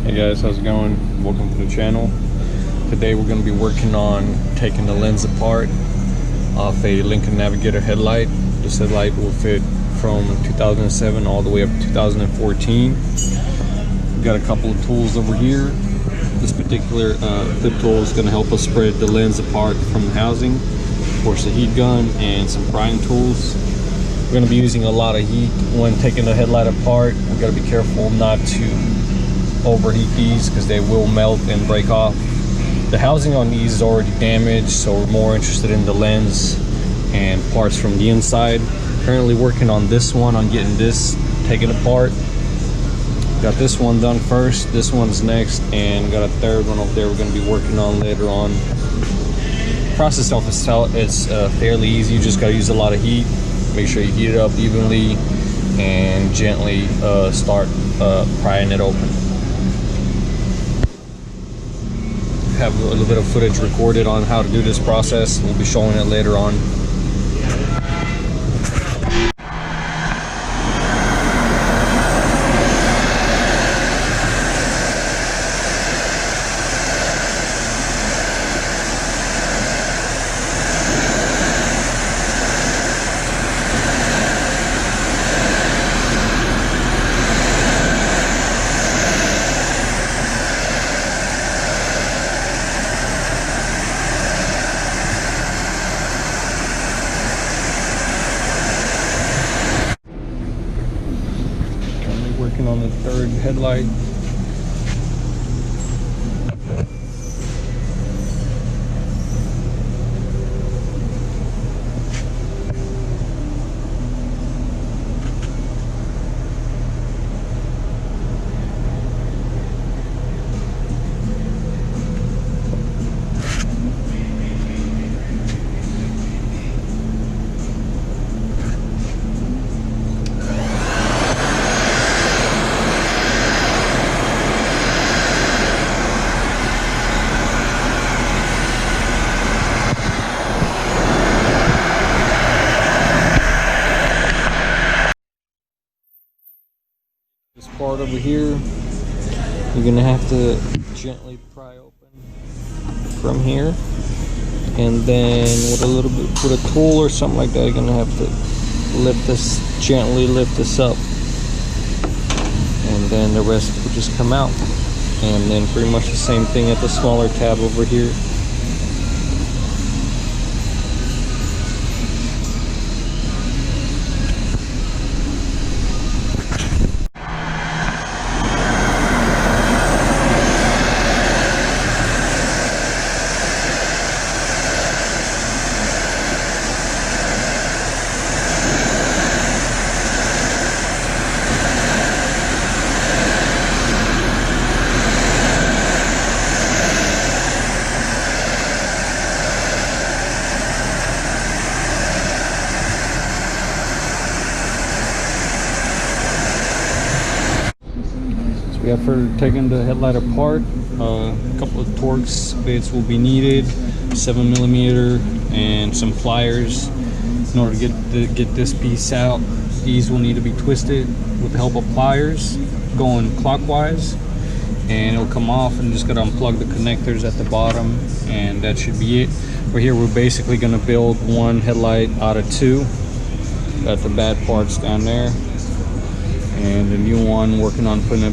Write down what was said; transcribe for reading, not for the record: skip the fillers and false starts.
Hey guys, how's it going? Welcome to the channel. Today we're going to be working on taking the lens apart off a Lincoln Navigator headlight. This headlight will fit from 2007 all the way up to 2014. We've got a couple of tools over here. This particular clip tool is going to help us spread the lens apart from the housing. Of course, a heat gun and some prying tools. We're going to be using a lot of heat when taking the headlight apart. We've got to be careful not to overheat these because they will melt and break off. The housing on these is already damaged, so we're more interested in the lens and parts from the inside. Currently working on this one, on getting this taken apart. Got this one done first, this one's next, and got a third one over there we're going to be working on later on. The process itself is fairly easy. You just got to use a lot of heat. Make sure you heat it up evenly and gently start prying it open. Have a little bit of footage recorded on how to do this process. We'll be showing it later on. Working on the third headlight. This part over here, you're gonna have to gently pry open from here, and then with a little bit, with a tool or something like that, you're gonna have to gently lift this up, and then the rest will just come out. And then pretty much the same thing at the smaller tab over here. Yeah, for taking the headlight apart, a couple of Torx bits will be needed, 7mm, and some pliers. In order to get this piece out, these will need to be twisted with the help of pliers, going clockwise, and it'll come off. And just gotta unplug the connectors at the bottom, and that should be it. Right here, we're basically gonna build one headlight out of two. Got the bad parts down there, and the new one working on putting it